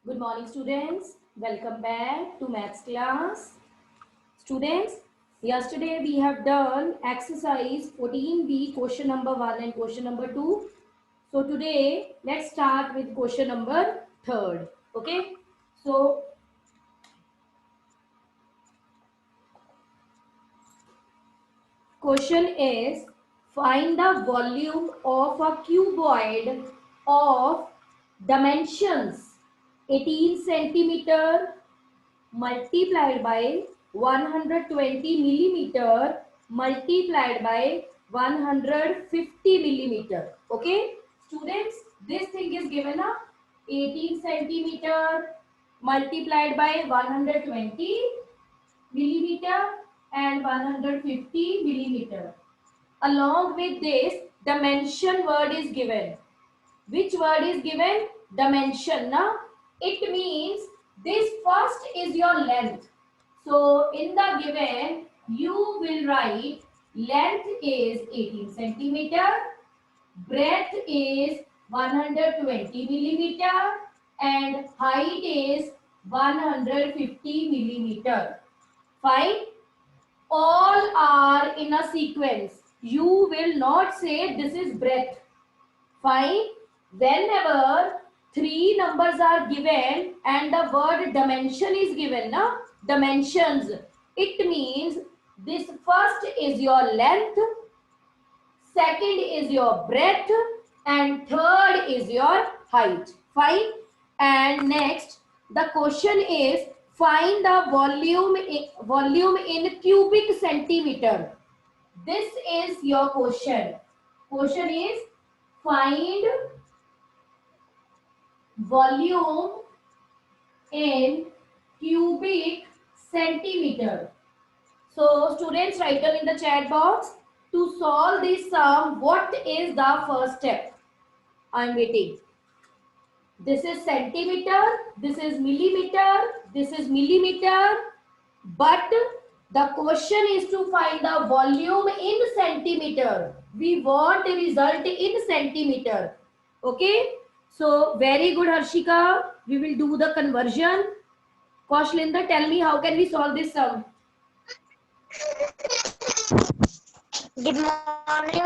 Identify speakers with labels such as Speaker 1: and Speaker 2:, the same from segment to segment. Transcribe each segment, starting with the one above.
Speaker 1: Good morning, students. Welcome back to maths class. Students, yesterday we have done exercise 14B, question number 1 and question number 2. So today, let's start with question number 3. Okay. So, question is, find the volume of a cuboid of dimensions 18 centimeter multiplied by 120 millimeter multiplied by 150 millimeter. Okay, students, this thing is given up 18 centimeter multiplied by 120 millimeter and 150 millimeter. Along with this, dimension word is given. Which word is given? Dimension. Now, it means this first is your length. So, in the given, you will write length is 18 centimeter, breadth is 120 millimeter, and height is 150 millimeter. Fine. All are in a sequence. You will not say this is breadth. Fine. Whenever three numbers are given and the word dimension is given, na? Dimensions, it means this first is your length, second is your breadth, and third is your height. Fine. And next, the question is find the volume in cubic centimeter. This is your question. Question is find volume in cubic centimeter. So students, write down in the chat box to solve this sum. What is the first step? I am waiting. This is centimeter, this is millimeter, this is millimeter, but the question is to find the volume in centimeter. We want a result in centimeter. Okay. So very good, Harshika. We will do the conversion. Kaushlinder, tell me how can we solve this sum?
Speaker 2: Good morning.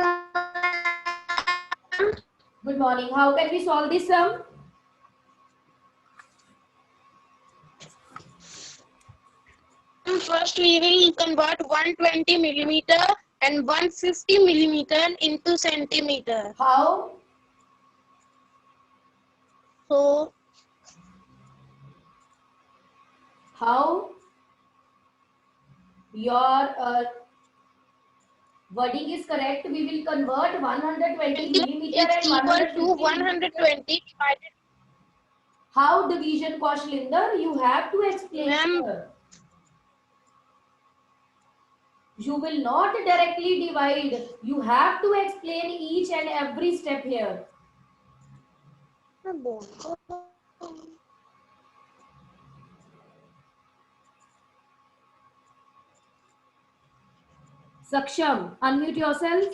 Speaker 1: Good morning. How can we solve this sum?
Speaker 2: First, we will convert 120 millimeter and 150 millimeter into centimeter.
Speaker 1: How?
Speaker 2: So,
Speaker 1: How? Your wording is correct. We will convert 120 millimeter
Speaker 2: it's
Speaker 1: and
Speaker 2: equal to
Speaker 1: 150 millimeter.
Speaker 2: 120 divided.
Speaker 1: How division, Kaushlinder? You have to explain. You will not directly divide. You have to explain each and every step here. Saksham, unmute yourself.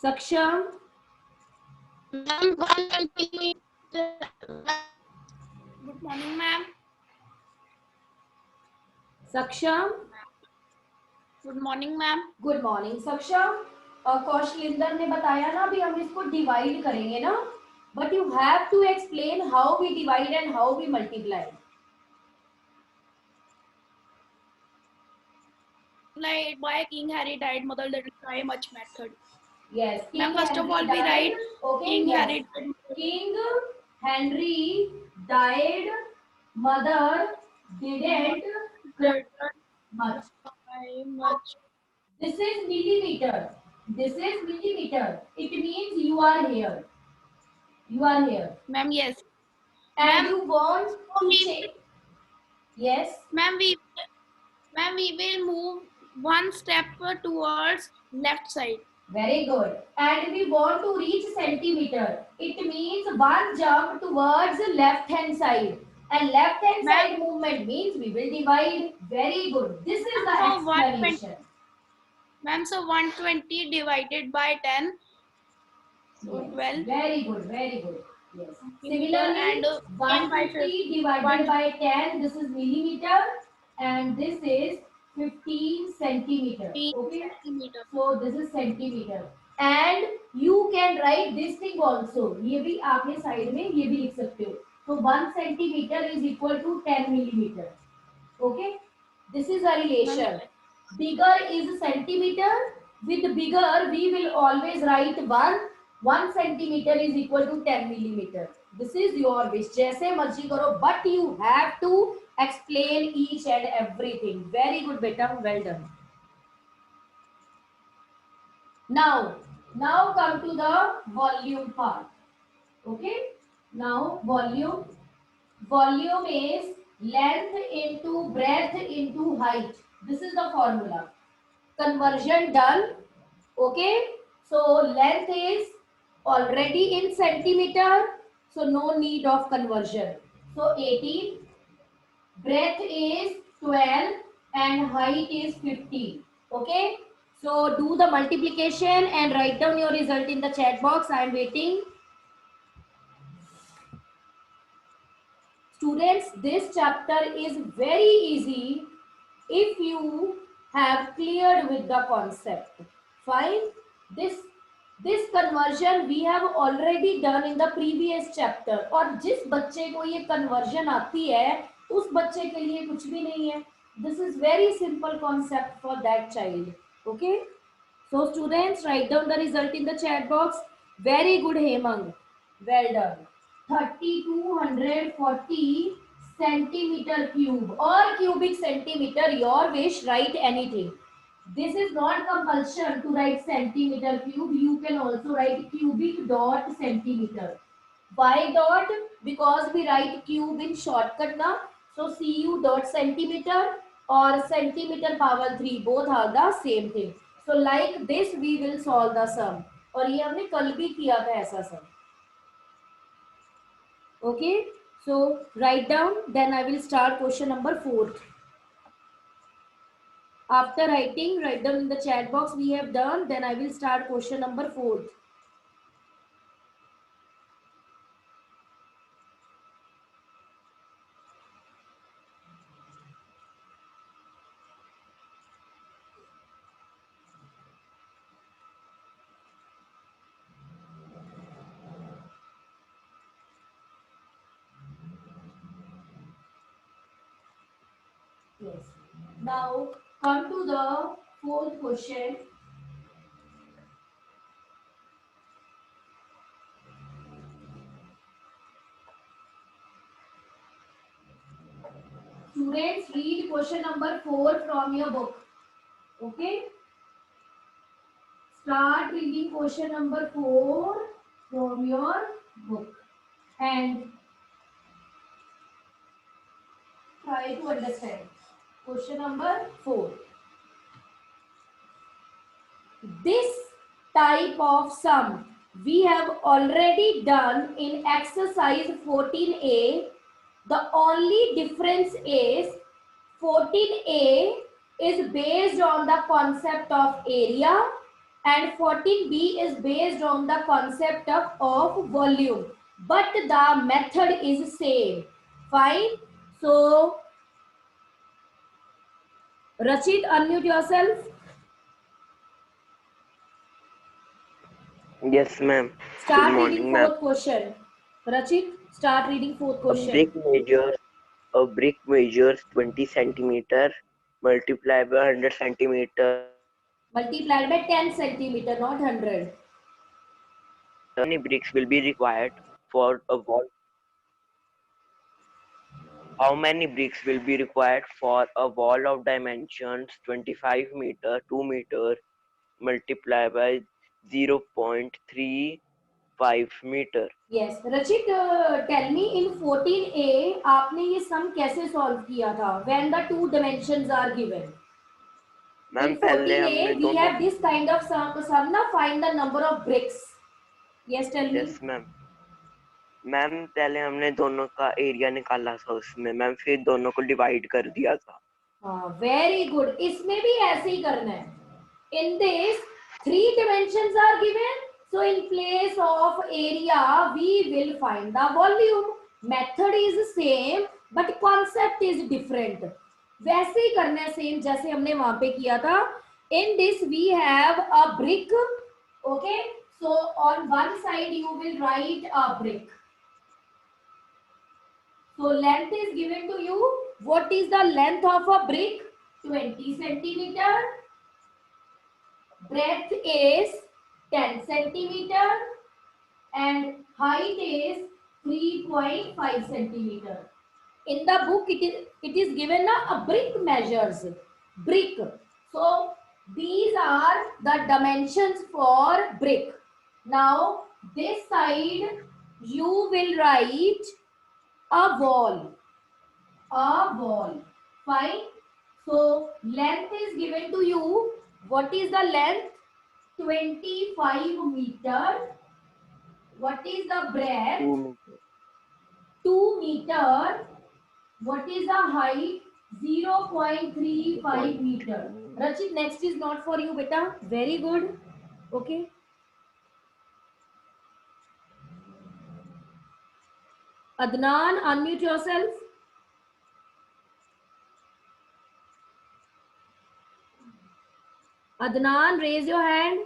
Speaker 1: Saksham.
Speaker 2: Ma'am, 120 millimeter.
Speaker 3: Good morning, ma'am.
Speaker 1: Saksham.
Speaker 3: Good morning, ma'am.
Speaker 1: Good morning सक्षम. कौशलिंदर ने बताया ना अभी हम इसको divide करेंगे ना, but you have to explain how we divide and how we multiply.
Speaker 3: Like why King Harry died, mother didn't try much method.
Speaker 1: Yes.
Speaker 3: Ma'am, first of all, we write
Speaker 1: Okay.
Speaker 3: King
Speaker 1: Yes.
Speaker 3: Harry.
Speaker 1: King Henry died. Mother didn't cry much.
Speaker 3: Much.
Speaker 1: This is millimeter. This is millimeter. It means you are here. You are here.
Speaker 3: Ma'am, yes.
Speaker 1: And you want to say. Yes.
Speaker 3: Ma'am, we will move one step towards left side.
Speaker 1: Very good. And we want to reach centimeter. It means one jump towards left hand side. And left hand side movement means we will divide. Very good. This is the explanation.
Speaker 3: Ma'am, so 120 divided by 10. So
Speaker 1: Yes.
Speaker 3: 12
Speaker 1: Very good. Very good. Yes.
Speaker 3: millimeter
Speaker 1: Similarly,
Speaker 3: and
Speaker 1: 150 divided by 10. This is millimeter, and this is 15 centimeter.
Speaker 3: 15
Speaker 1: Okay.
Speaker 3: centimeter.
Speaker 1: So this is centimeter. And you can write this thing also. ये भी आगे side में ये भी लिख सकते हो. So 1 centimeter is equal to 10 millimeter. Okay. This is a relation. Bigger is centimeter. With bigger, we will always write 1 centimeter is equal to 10 millimeter. This is your wish. जैसे मर्जी करो, but you have to explain each and everything. Very good, beta. Well done. Now come to the volume part. Okay. Now volume is length into breadth into height. This is the formula. Conversion done. Okay. So length is already in centimeter. So no need of conversion. So 18. Breadth is 12 and height is 50. Okay. So do the multiplication and write down your result in the chat box. I am waiting. Students, this chapter is very easy if you have cleared with the concept. Fine. This conversion we have already done in the previous chapter. और जिस बच्चे को ये conversion आती है उस बच्चे के लिए कुछ भी नहीं है. This is very simple concept for that child. Okay. So students, write down the result in the chat box. Very good, Hemang. Well done. 3240 centimeter cube or cubic centimeter, your wish, write anything. This is not compulsion to write centimeter cube. You can also write cubic dot centimeter. Why dot? Because we write cube in shortcut now. So cu dot centimeter or centimeter power 3 both are the same thing. So like this we will solve the sum. और ये हमने कल भी किया था ऐसा sum. Okay, so write down, then I will start question number 4. After writing, write down in the chat box we have done, then I will start question number 4. Yes. Now come to the 4th question. Students, read question number 4 from your book. Okay. Start reading question number 4 from your book and try to understand. Question number 4. This type of sum we have already done in exercise 14a. The only difference is 14a is based on the concept of area and 14b is based on the concept of volume. But the method is same. Fine. So, Rachit, unmute yourself.
Speaker 4: Yes, ma'am.
Speaker 1: Start
Speaker 4: Good morning,
Speaker 1: reading
Speaker 4: ma'am.
Speaker 1: 4th question. Rachit, start reading 4th question.
Speaker 4: A brick measures 20 centimeter multiplied by 100 centimeter.
Speaker 1: Multiplied by 10 centimeter, not 100.
Speaker 4: How many bricks will be required for a wall? How many bricks will be required for a wall of dimensions 25 meter, 2 meter multiplied by 0.35 meter?
Speaker 1: Yes. Rachit, tell me in 14a आपने ये sum कैसे solve किया था? When the two dimensions are given.
Speaker 4: Ma'am
Speaker 1: In
Speaker 4: पहले
Speaker 1: 14a
Speaker 4: हमने
Speaker 1: we
Speaker 4: दोनों
Speaker 1: have this kind of sum now find the number of bricks. Yes, tell me.
Speaker 4: Yes ma'am पहले हमने दोनों का एरिया निकाला था उसमें मैम फिर दोनों को डिवाइड कर दिया था.
Speaker 1: हाँ, very good. इसमें भी ऐसे ही करना है. In this, 3 dimensions are given, So in place of area, we will find the volume. Method is same, but concept is different. वैसे ही करना है सेम जैसे हमने वहां पे किया था. In this we have a brick. Okay. So on one side you will write a brick. So length is given to you. What is the length of a brick? 20 centimeter. Breadth is 10 centimeter. And height is 3.5 centimeter. In the book it is given a brick measures. Brick. So these are the dimensions for brick. Now this side you will write a wall. A wall. Fine. So length is given to you. What is the length? 25 meter. What is the breadth? 2 meter. What is the height? 0.35 meter. Rachit, next is not for you, beta. Very good. Okay. Adnan, unmute yourself. Adnan, raise your hand.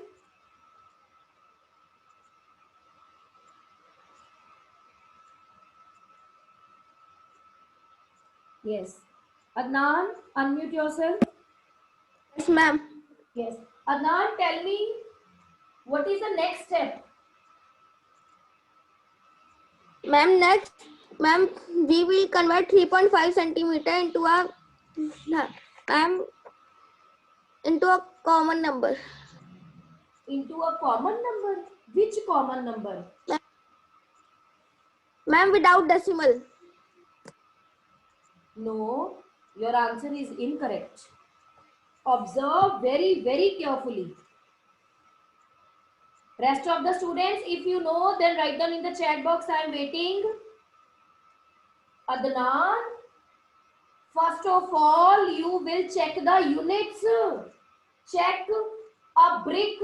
Speaker 1: Yes. Adnan, unmute yourself.
Speaker 5: Yes, ma'am.
Speaker 1: Yes. Adnan, tell me, what is the next step?
Speaker 5: Ma'am, next, ma'am, we will convert 3.5 centimeter into a into a common number.
Speaker 1: Into a common number? Which common number?
Speaker 5: Ma'am, without decimal.
Speaker 1: No, your answer is incorrect. Observe very, very carefully. Rest of the students, if you know, then write down in the chat box. I am waiting. Adnan, first of all, you will check the units. Check a brick.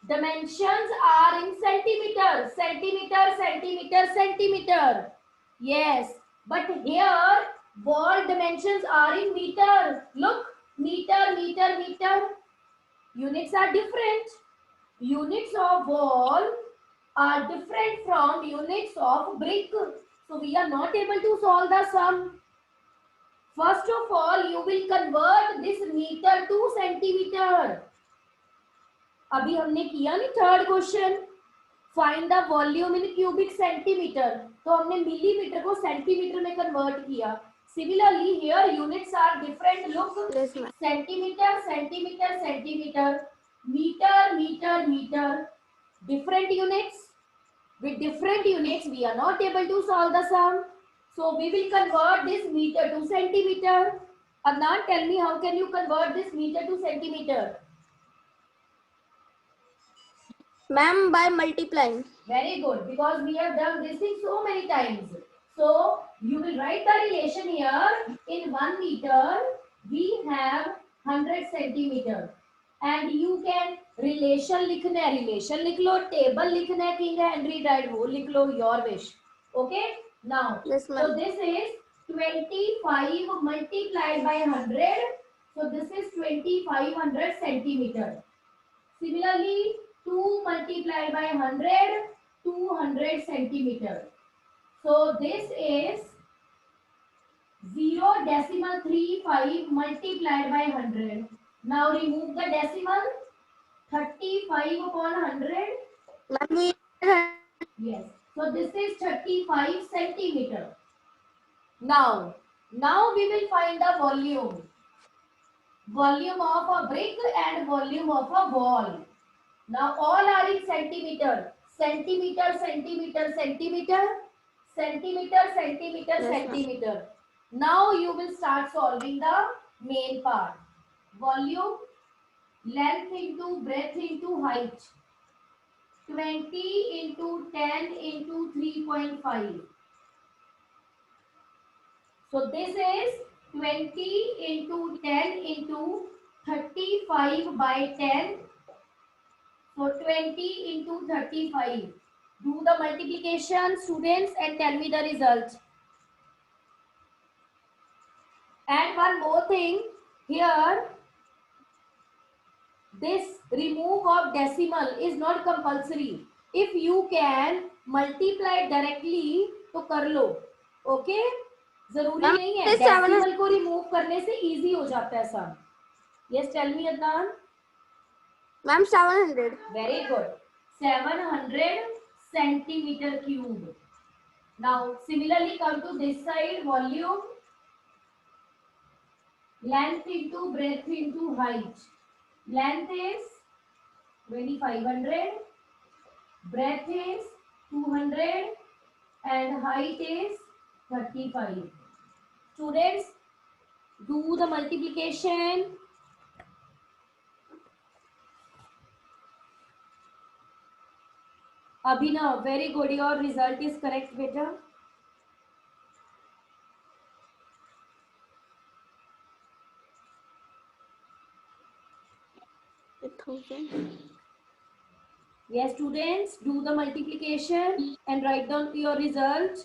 Speaker 1: Dimensions are in centimeter. Centimeter, centimeter, centimeter. Yes, but here wall dimensions are in meter. Look, meter, meter, meter. Units are different. Units of wall are different from units of brick. So we are not able to solve the sum. First of all, you will convert this meter to centimeter. अभी हमने किया नहीं third question, find the volume in cubic centimetre, तो हमने millimetre को centimetre में convert किया. Similarly, here units are different. Look,
Speaker 5: Yes, ma'am.
Speaker 1: centimeter, centimeter, centimeter, meter, meter, meter. Different units. With different units, we are not able to solve the sum. So we will convert this meter to centimeter. Adnan, tell me, how can you convert this meter to centimeter?
Speaker 5: Ma'am, by multiplying.
Speaker 1: Very good, because we have done this thing so many times. So you will write the relation here. In 1 meter, we have 100 centimeter. And you can relation लिखना है, relation लिख लो, table लिखना है, King Henry died, वो लिख लो, your wish. Okay? Now,
Speaker 5: Yes, ma'am.
Speaker 1: so this is 25 multiplied by 100. So this is 2500 centimeter. Similarly, 2 multiplied by 100, 200 centimeter. So this is 0.35 multiplied by 100. Now remove the decimal. 35 upon 100.
Speaker 5: Ma'am, we
Speaker 1: Yes. So this is 35 centimeter. Now we will find the volume. Volume of a brick and volume of a wall. Now all are in centimeter. Centimeter, centimeter, centimeter, centimeter, centimeter,
Speaker 5: Yes, ma'am.
Speaker 1: centimeter. Now you will start solving the main part. Volume, length into breadth into height. 20 into 10 into 3.5. So this is 20 into 10 into 35 by 10. So 20 into 35. Do the multiplication, students, and tell me the result. And one more thing here, this remove of decimal is not compulsory. If you can multiply directly तो कर लो. Okay? जरूरी
Speaker 5: Ma'am,
Speaker 1: नहीं है.
Speaker 5: it is 700.
Speaker 1: Decimal को remove करने से easy हो जाता है sum. Yes, tell me Adnan.
Speaker 5: Ma'am, 700.
Speaker 1: Very good. 700 centimeter cube. Now similarly come to this side, volume, length into breadth into height. Length is 2500, breadth is 200 and height is 35. Students, do the multiplication. Abhinav, very good. Your result is correct, beta. Yes, students, do the multiplication and write down your result.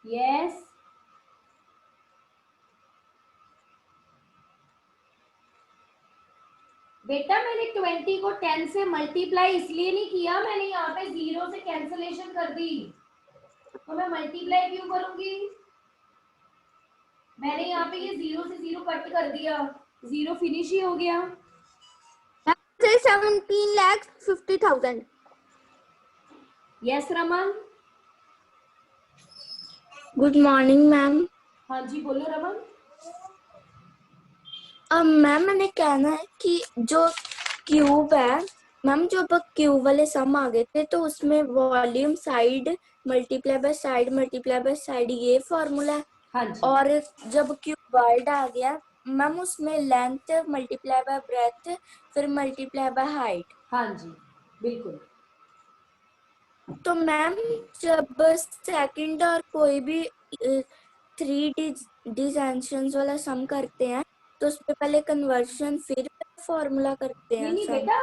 Speaker 1: Yes. बेटा मैंने 20 को 10 से multiply इसलिए नहीं किया, मैंने यहाँ पे 0 से कैंसलेशन कर दी, तो मैं मल्टीप्लाई क्यों करूंगी? मैंने यहाँ पे ये 0 से 0 कट कर दिया, 0 फिनिश ही हो गया.
Speaker 5: Say 17,50,000.
Speaker 1: Yes Raman.
Speaker 6: Good morning ma'am.
Speaker 1: हाँ जी बोलो रमन.
Speaker 6: मैम मैंने कहना है कि जो क्यूब है मैम, जो अब क्यूब वाले सम आ गए थे तो उसमें volume side multiply by side ये फॉर्मूला है.
Speaker 1: हाँ जी.
Speaker 6: और जब क्यूब वाइड आ गया मैम, उसमें लेंथ मल्टीप्लाई बाय ब्रेथ फिर मल्टीप्लाई बाय हाइट.
Speaker 1: हाँ जी बिल्कुल.
Speaker 6: तो मैम जब सेकंड और कोई भी 3 डिमेंशंस वाला सम करते हैं तो उस पे पहले कन्वर्जन फिर फॉर्मूला करते हैं.
Speaker 1: नहीं बेटा,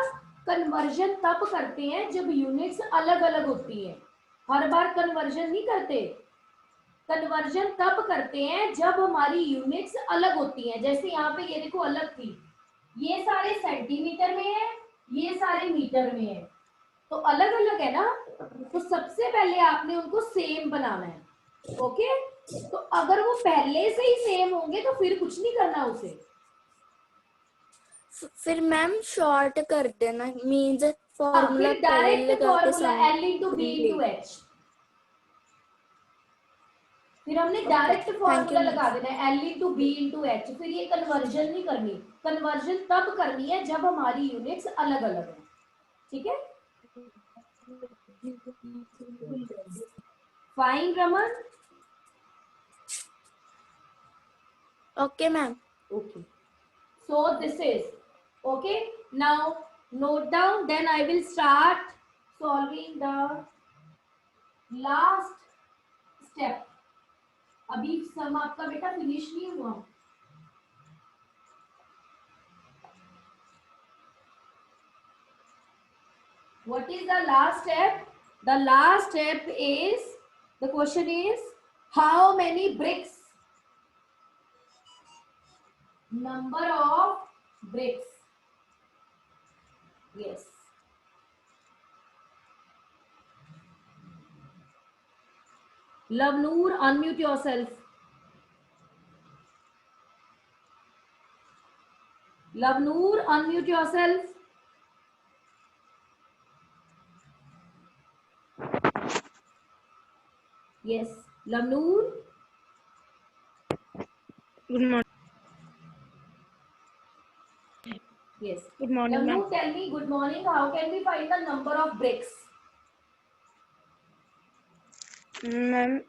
Speaker 1: कन्वर्जन तब करते हैं जब यूनिट्स अलग अलग होती हैं. हर बार कन्वर्जन नहीं करते. कन्वर्जन तब करते हैं जब हमारी यूनिट्स अलग होती हैं. जैसे यहाँ पे ये देखो अलग थी, ये सारे सेंटीमीटर में है, ये सारे मीटर में है, तो अलग अलग है ना. तो सबसे पहले आपने उनको सेम बनाना है. ओके, तो अगर वो पहले से ही सेम होंगे तो फिर कुछ नहीं करना उसे.
Speaker 6: फिर मैम शॉर्ट कर देना, मींस फॉर्मूला
Speaker 1: फिर direct formula L into B into H. फिर हमने डायरेक्ट फॉर्मूला लगा देना है L into B into H. फिर ये कन्वर्जन नहीं करनी. कन्वर्जन तब करनी है जब हमारी यूनिट्स अलग अलग है. ठीक है, fine Raman.
Speaker 6: Okay ma'am.
Speaker 1: Okay, so this is okay. Now note down, then I will start solving the last step. अभी सम आपका बेटा फिनिश नहीं हुआ. What is the last step? The last step is, the question is how many bricks? Number of bricks. Yes. Lavnoor, unmute yourself. Lavnoor, unmute yourself. Yes, Lavnoor.
Speaker 2: Good morning.
Speaker 1: Yes.
Speaker 2: Good morning, ma'am.
Speaker 1: Lavnoor, tell me, good morning. How can we find the number of bricks?
Speaker 2: Ma'am,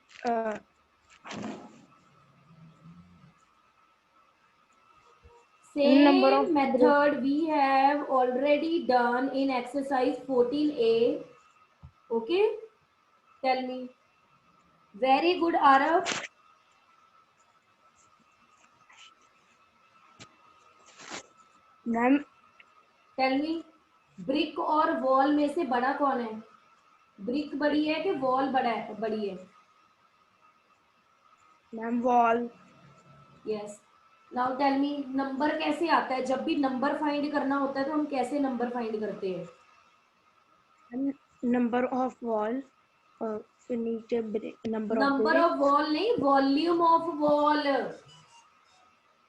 Speaker 1: Same
Speaker 2: number of
Speaker 1: method we have already done in exercise 14A. Okay. Tell me. Very good, Arav.
Speaker 6: Ma'am
Speaker 1: Tell me. Brick और wall में से बड़ा कौन है? Brick बड़ी है कि wall बड़ी है?
Speaker 6: Ma'am wall.
Speaker 1: Yes. Now tell me, number कैसे आता है? जब भी नंबर फाइंड करना होता है तो हम कैसे नंबर फाइंड करते हैं?
Speaker 6: नंबर ऑफ वॉल फिर नीचे नंबर
Speaker 1: नंबर ऑफ वॉल नहीं, volume of wall.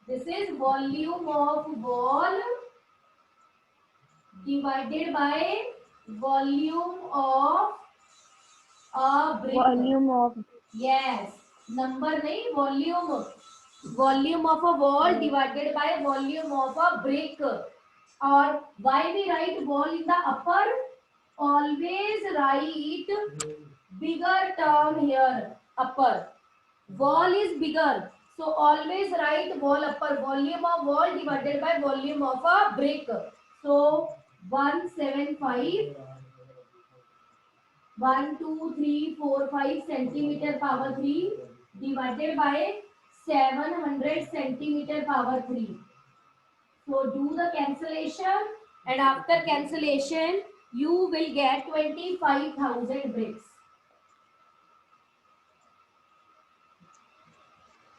Speaker 1: This is volume of wall divided by volume of a brick.
Speaker 6: Volume of
Speaker 1: Yes. Number नहीं, volume. Volume of a wall divided by volume of a brick. Or why we write wall in the upper? Always write bigger term here. Upper. Wall is bigger. So always write wall upper. Volume of wall divided by volume of a brick. So 175 1 2 3 4 5 centimeter power 3 divided by 700 centimeter power 3. So do the cancellation, and after cancellation you will get 25,000 bricks.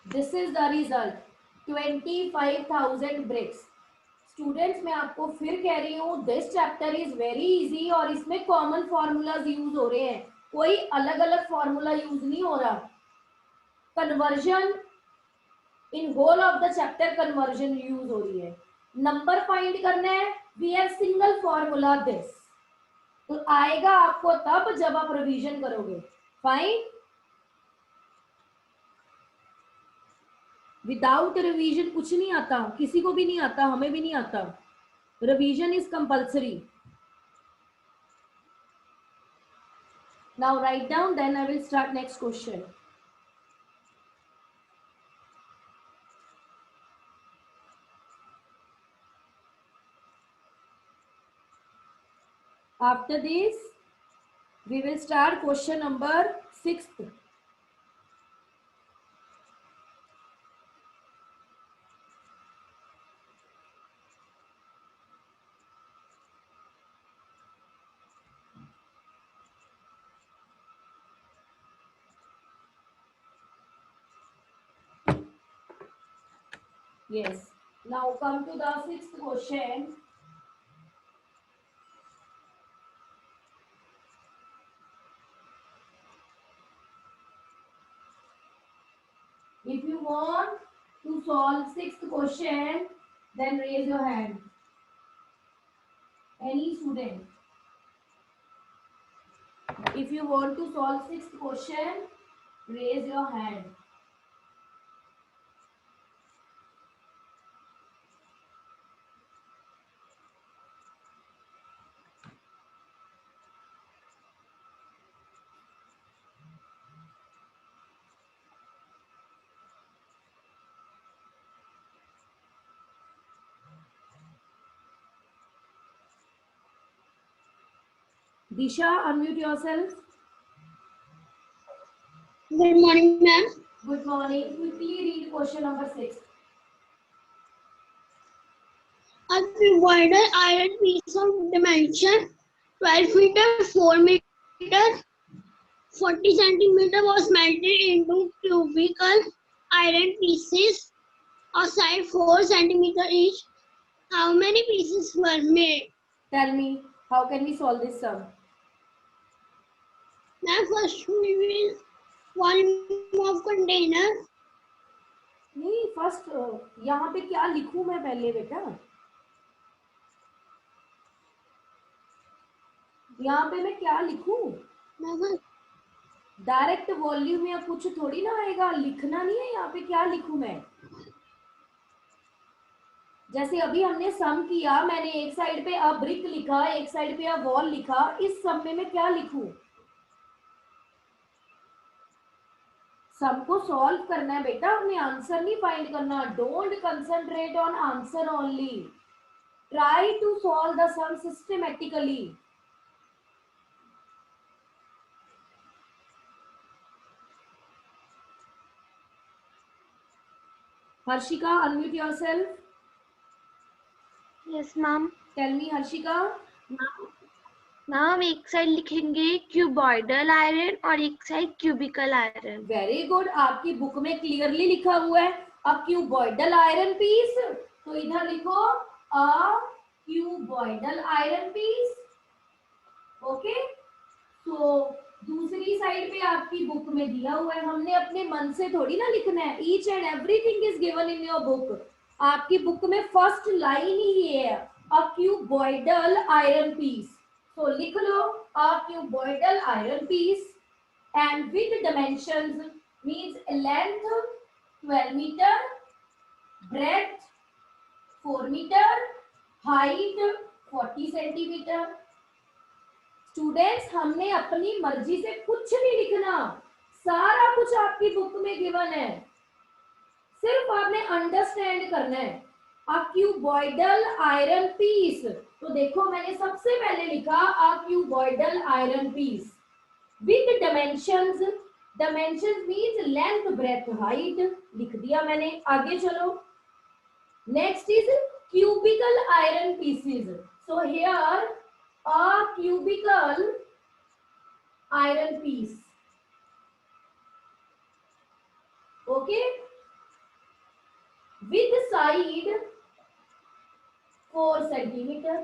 Speaker 1: This is the result, 25,000 bricks. Students मैं आपको फिर कह रही हूँ, this chapter is very easy और इसमें common formulas use हो रहे हैं, कोई अलग अलग फॉर्मूला यूज नहीं हो रहा. Conversion in whole of the chapter conversion use हो रही है. नंबर फाइंड करना है, we have single formula this. तो आएगा आपको तब जब आप रिवीजन करोगे. फाइन. विदाउट रिवीजन कुछ नहीं आता, किसी को भी नहीं आता, हमें भी नहीं आता. Revision is compulsory. Now write down, then I will start next question. After this, we will start question number 6th. Yes. Now come to the 6th question. If you want to solve 6th question, then raise your hand. Any student. If you want to solve 6th question, raise your hand. Disha, unmute yourself.
Speaker 2: Good morning, ma'am.
Speaker 1: Good morning. Quickly read question number 6.
Speaker 2: A provided iron piece of dimension 12 meter, 4 meter, 40 centimeter was melted into cubical iron pieces of size 4 centimeter each. How many pieces were made?
Speaker 1: Tell me, how can we solve this sum?
Speaker 2: Now first we will volume of container.
Speaker 1: नहीं, first यहाँ पे क्या लिखूं मैं पहले बेटा? यहाँ पे मैं क्या लिखूं?
Speaker 2: Now first
Speaker 1: डायरेक्ट वॉल्यूम या कुछ थोड़ी ना आएगा, लिखना नहीं है. यहाँ पे क्या लिखूं मैं? जैसे अभी हमने सम किया, मैंने एक साइड पे अ ब्रिक लिखा, एक साइड पे अ वॉल लिखा. इस सम में मैं क्या लिखूं? सम को सॉल्व करना है बेटा, अपने आंसर नहीं फाइंड करना. Don't concentrate on answer only, try to solve the sum systematically. Harshika, unmute yourself.
Speaker 7: Yes, ma'am.
Speaker 1: Tell me, Harshika.
Speaker 7: Ma'am एक साइड लिखेंगे क्यूबॉइडल आयरन और एक side cubical iron.
Speaker 1: Very good. आपकी बुक में clearly लिखा हुआ है अ क्यूबॉइडल आयरन पीस. तो इधर लिखो a cuboidal iron piece. Okay. तो दूसरी साइड पे आपकी बुक में दिया हुआ है. हमने अपने मन से थोड़ी ना लिखना है. Each and everything is given in your book. आपकी बुक में फर्स्ट लाइन ही ये है अ क्यूबॉइडल आयरन पीस. तो लिख लो a cuboidal iron piece and with dimensions means length 12 meter, breadth 4 meter, height 40 centimeter. Students, हमने अपनी मर्जी से कुछ नहीं लिखना. सारा कुछ आपकी बुक में गिवन है. सिर्फ आपने अंडरस्टैंड करना है. A cuboidal iron piece. तो देखो मैंने सबसे पहले लिखा a cuboidal iron piece with dimensions. Dimensions means length, breadth, height. लिख दिया मैंने. आगे चलो. Next is cubical iron pieces. So here a cubical iron piece. Okay. With side 4 centimeter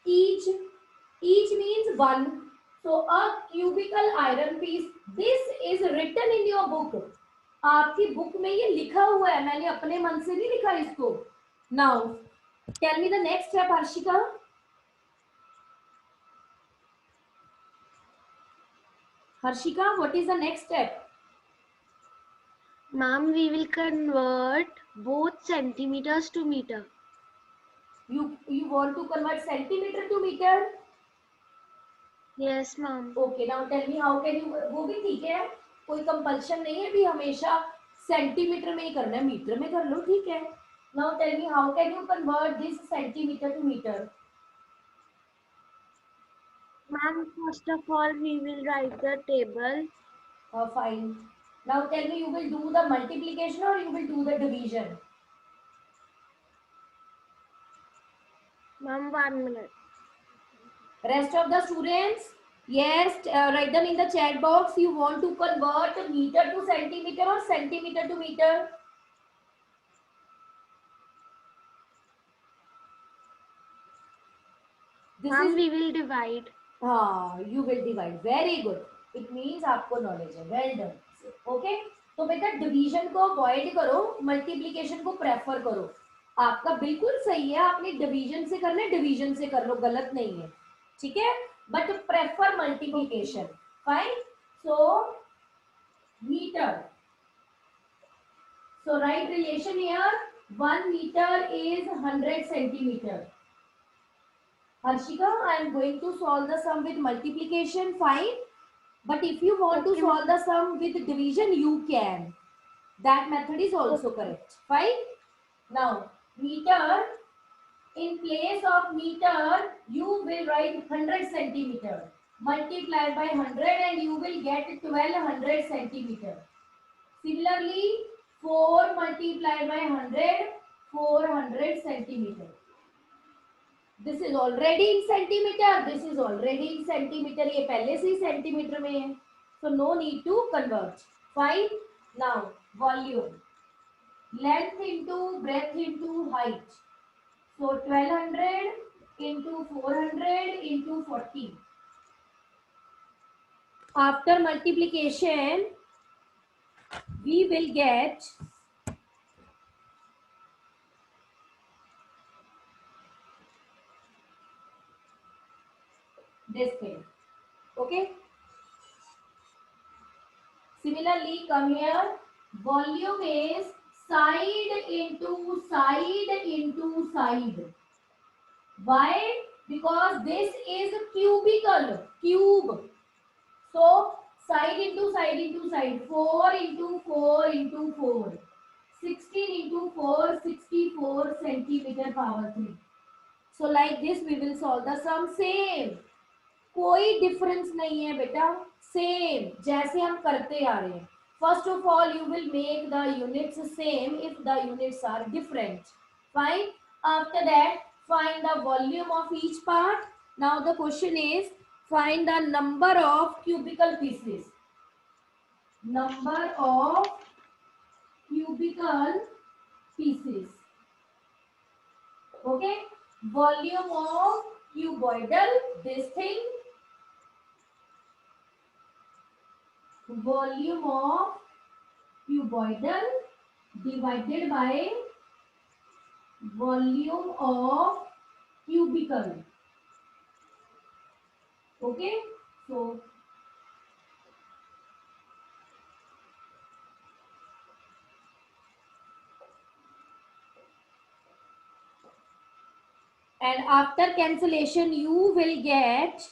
Speaker 1: each. Each means one. So a cubical iron piece. This is written in your book. आपकी book में ये लिखा हुआ है. मैंने अपने मन से नहीं लिखा इसको. Now tell me the next step, Harshika. Harshika, what is the next step?
Speaker 7: Ma'am, we will convert both centimeters to meter.
Speaker 1: You want to convert centimeter to meter?
Speaker 7: Yes, ma'am.
Speaker 1: Okay, now tell me how can you. वो भी ठीक है. कोई compulsion नहीं है भी हमेशा centimetre में ही करना है. मीटर में कर लो, ठीक है. Now tell me how can you convert this centimeter to meter?
Speaker 7: Ma'am, first of all, we will write the table.
Speaker 1: Fine. Now tell me, you will do the multiplication or you will do the division?
Speaker 7: Ma'am, 1 minute.
Speaker 1: Rest of the students, yes, write them in the chat box. You want to convert meter to centimeter or centimeter to meter? This
Speaker 7: Ma'am,
Speaker 1: is
Speaker 7: we will divide.
Speaker 1: you will divide. Very good. It means आपको knowledge है. Well done. Okay. तो बेटा division को avoid करो, multiplication को prefer करो. आपका बिल्कुल सही है. आपने डिवीजन से करना है, डिवीजन से कर लो, गलत नहीं है. ठीक है. But prefer multiplication. Fine. So metre. So write relation here. 1 meter is 100 centimeter. Harshika, I am going to solve the sum with multiplication. Fine. But if you want to solve the sum with division, you can. That method is also correct. Fine. Now, meter. In place of meter, you will write 100 centimeter. Multiply by 100 and you will get 1200 centimeter. Similarly, 4 multiplied by 100, 400 centimeter. This is already in centimeter. This is already in centimeter. ये पहले से ही centimeter में है. So no need to convert. Fine. Now volume. Length into breadth into height. So 1200 into 400 into 40. After multiplication, we will get this thing. Okay. Similarly, come here. Volume is side into side into side. Why? Because this is cubical. Cube. So side into side into side. 4 into 4 into 4. 16 into 4, 64 centimeter power 3. So like this we will solve the sum. Same. कोई difference नहीं है बेटा. Same जैसे हम करते आ रहे हैं. First of all, you will make the units same if the units are different. Fine. After that, find the volume of each part. Now the question is, find the number of cubical pieces. Number of cubical pieces. Okay. Volume of cuboidal, this thing. Volume of cuboidal divided by volume of cubical. Okay. So and after cancellation you will get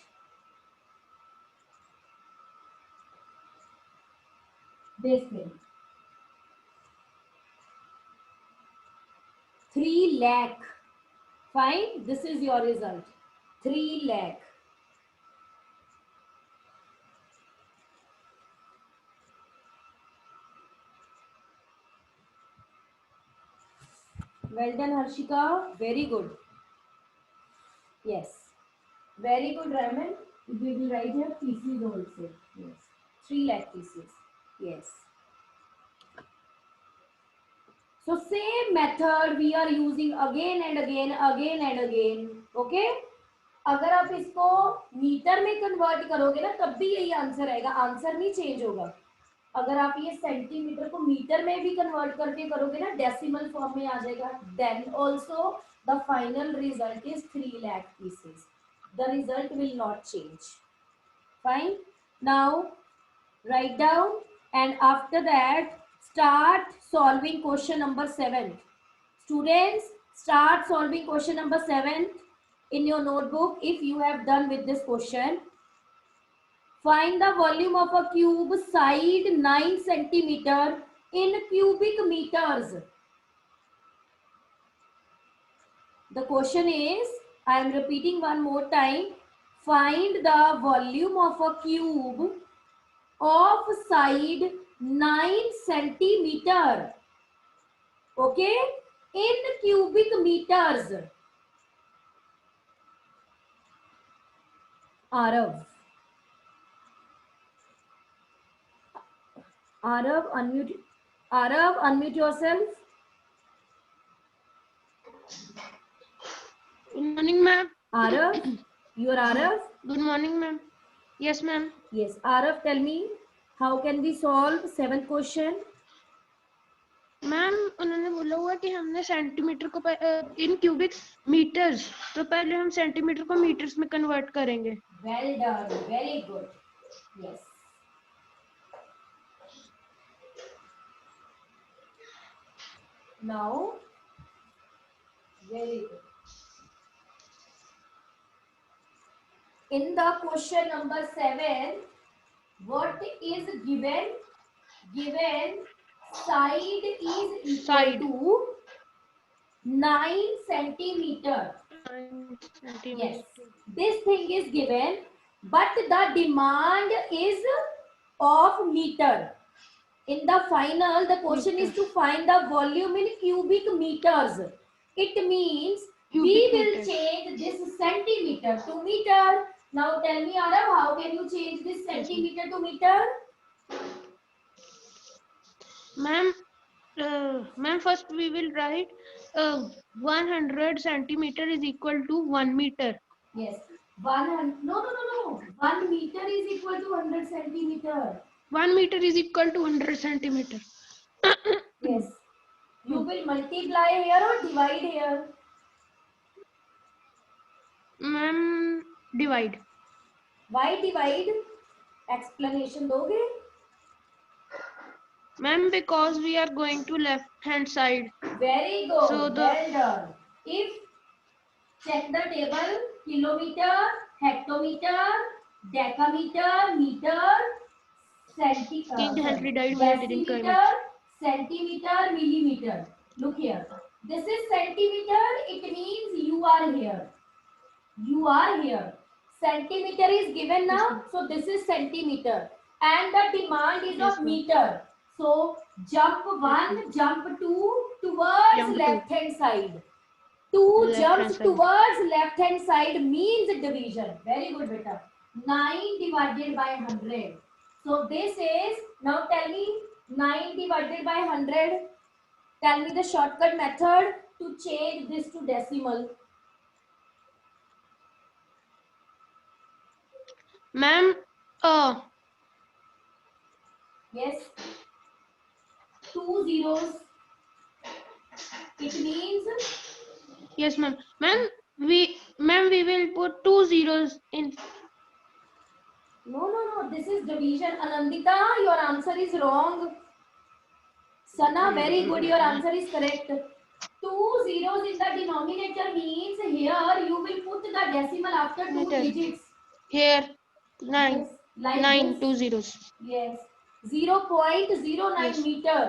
Speaker 1: this thing. 3 lakh. Fine. This is your result. 3 lakh. Well done, Harshika. Very good. Yes. Very good, Raman. We will write here pieces also. Yes. 3 lakh pieces. Yes. So same method we are using again and again, okay? अगर आप इसको metre में convert करोगे ना तब भी यही answer आएगा, आंसर नहीं चेंज होगा. अगर आप ये सेंटीमीटर को मीटर में भी कन्वर्ट करके करोगे ना, डेसिमल फॉर्म में आ जाएगा. Then also the final result is 3 lakh pieces. The result will not change. Fine. Now write down and after that start solving question number 7. Students, start solving question number 7 in your notebook if you have done with this question. Find the volume of a cube side 9 centimeter in cubic meters. The question is, I am repeating one more time. Find the volume of a cube of side 9 centimeter. Okay? In cubic meters. Arav, unmute yourself.
Speaker 7: Good morning, ma'am.
Speaker 1: Arav, you are Arav?
Speaker 7: Good morning, ma'am. Yes, ma'am.
Speaker 1: Yes. Arav, tell me, how can we solve 7th question?
Speaker 7: Ma'am उन्होंने बोला हुआ कि हमने centimetre को इन cubic metres, तो पहले हम centimetre को मीटर्स में कन्वर्ट करेंगे.
Speaker 1: Well done. Very good. Yes. Now, very good. In the question number 7, what is given? Given side is equal
Speaker 7: Side.
Speaker 1: to 9 centimeter. Yes, this thing is given, but the demand is of meter. In the final, the question is to find the volume in cubic meters. It means we
Speaker 7: Cubic
Speaker 1: will
Speaker 7: meters.
Speaker 1: change this centimeter to meter. Now tell me, Arav, how can you change this centimeter to meter?
Speaker 7: Ma'am, first we will write 100 centimeter is equal to 1 meter.
Speaker 1: Yes. 100. No. 1 meter is equal to 100 centimeter.
Speaker 7: 1 meter is equal to 100 centimeter.
Speaker 1: Yes. You will multiply here or divide here?
Speaker 7: Ma'am, divide.
Speaker 1: Why divide? Explanation doge?
Speaker 7: Ma'am, because we are going to left hand side.
Speaker 1: Very good.
Speaker 7: So the-
Speaker 1: Well done. If check the table, kilometer, hectometer, decameter, meter,
Speaker 7: Kindly divide, we are didn't come
Speaker 1: decimeter, centimeter, millimeter. Look here. This is centimeter. It means you are here. You are here. Centimeter is given now. So this is centimeter. And the demand is of meter. So jump 1, jump 2 towards
Speaker 7: Jump two.
Speaker 1: left hand side. 2
Speaker 7: Left
Speaker 1: jumps
Speaker 7: hand side.
Speaker 1: towards left hand side means division. Very good, beta. 9 divided by 100. So this is, now tell me 9 divided by 100. Tell me the shortcut method to change this to decimal.
Speaker 7: Ma'am,
Speaker 1: Yes. 2 zeros. It means
Speaker 7: yes, ma'am. Ma'am, we will put 2 zeros in.
Speaker 1: no. This is division. Anandita, your answer is wrong. Sana, very good. Your answer is correct. 2 zeros in the denominator means here you will put the decimal after 2
Speaker 7: Letter.
Speaker 1: digits.
Speaker 7: Here, 9.
Speaker 1: Yes, like
Speaker 7: 9,
Speaker 1: this.
Speaker 7: 2 zeros.
Speaker 1: Yes. 0.09
Speaker 7: Yes.
Speaker 1: Metre.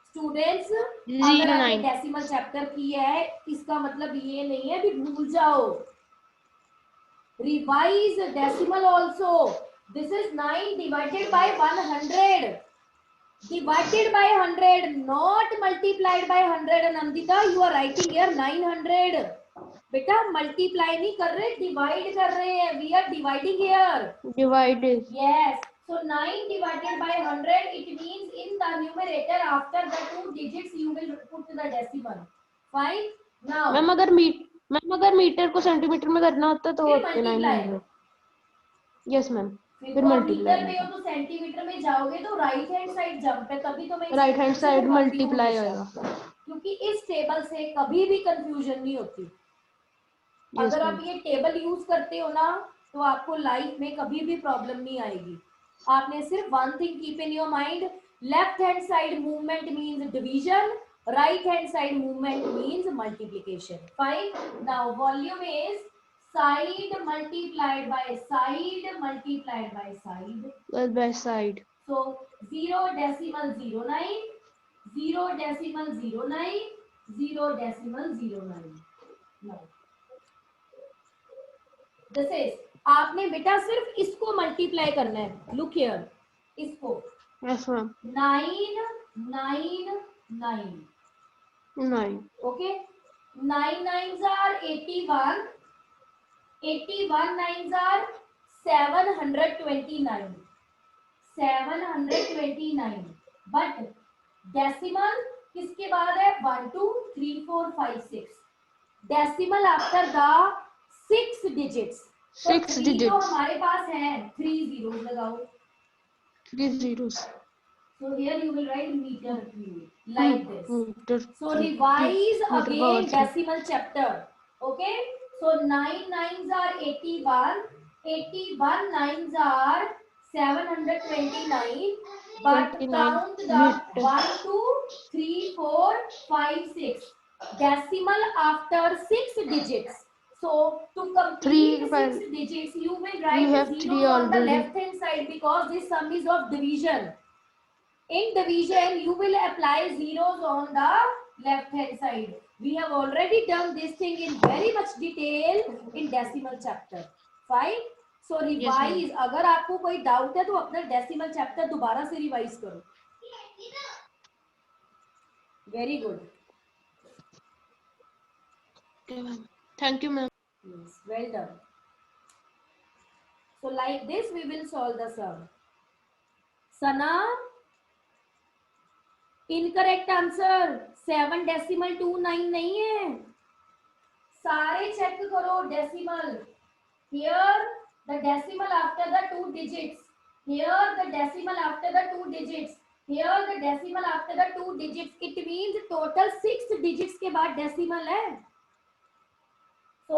Speaker 1: Students अगर आपने
Speaker 7: 09.
Speaker 1: Decimal chapter किया है इसका मतलब ये नहीं है कि भूल जाओ. Revise decimal also. This is 9 divided by 100. Divided by 100, not multiplied by 100. Anandita, you are writing here 900. बेटा multiply नहीं कर रहे, divide कर रहे हैं. We are dividing here.
Speaker 7: Divided.
Speaker 1: Yes. So 9 divided by 100, it means in the numerator after the 2 digits you will put the decimal. Fine. Now.
Speaker 7: Ma'am अगर metre को centimetre में करना होता तो
Speaker 1: फिर
Speaker 7: होते
Speaker 1: multiply.
Speaker 7: 900. Yes ma'am.
Speaker 1: फिर
Speaker 7: फिर
Speaker 1: तो
Speaker 7: multiply
Speaker 1: मीटर में हो तो सेंटीमीटर में जाओगे तो राइट हैंड साइड जंप है, तभी तो मैं
Speaker 7: राइट हैंड साइड
Speaker 1: करती हूँ
Speaker 7: मल्टीप्लाई
Speaker 1: हमेशा.
Speaker 7: होगा.
Speaker 1: क्योंकि इस टेबल से कभी भी कंफ्यूजन नहीं होती.
Speaker 7: Yes,
Speaker 1: अगर आप
Speaker 7: ma'am.
Speaker 1: ये टेबल यूज करते हो ना तो आपको लाइफ में कभी भी प्रॉब्लम नहीं आएगी. आपने सिर्फ one thing keep in your mind, left hand side movement means division, right hand side movement means multiplication. Fine. Now volume is side multiplied by side multiplied by side.
Speaker 7: Well, by side.
Speaker 1: So 0.09, 0.09, 0.09. Now this is, आपने बेटा सिर्फ इसको multiply करना है. Look here, इसको
Speaker 7: Yes, ma'am.
Speaker 1: 9 9 9.
Speaker 7: 9.
Speaker 1: Okay, 9 9s are 81. 81 9s are 729. 729. But decimal किसके बाद है? 1 2 3 4 5 6. Decimal after the 6 digits.
Speaker 7: 6
Speaker 1: तो
Speaker 7: digits.
Speaker 1: तो हमारे पास है 3 zeros लगाओ.
Speaker 7: 3 zeros.
Speaker 1: So here you will write meter cube like this.
Speaker 7: Meter.
Speaker 1: So revise
Speaker 7: Meter
Speaker 1: again
Speaker 7: power three.
Speaker 1: decimal chapter. Okay. So 9 9s are 81. 81 9s are 729. But
Speaker 7: 29
Speaker 1: count the
Speaker 7: meter.
Speaker 1: 1 2 3 4 5 6. Decimal after 6 digits. So to complete 6 digits, you will write
Speaker 7: We have
Speaker 1: 0
Speaker 7: three
Speaker 1: on the
Speaker 7: already.
Speaker 1: left hand side because this sum is of division. In division, you will apply zeros on the left hand side. We have already done this thing in very much detail in decimal chapter. Fine. So revise. अगर आपको कोई doubt है तो अपना decimal chapter दोबारा से revise करो. Very good.
Speaker 7: Okay, ma'am. Thank you, ma'am.
Speaker 1: Yes, well done. So like this we will solve the sum. Sana, incorrect answer. 7.29 नहीं है. सारे चेक करो decimal. Here the decimal after the 2 digits. Here the decimal after the 2 digits. Here the decimal after the 2 digits. It means total 6 digits के बाद decimal है. So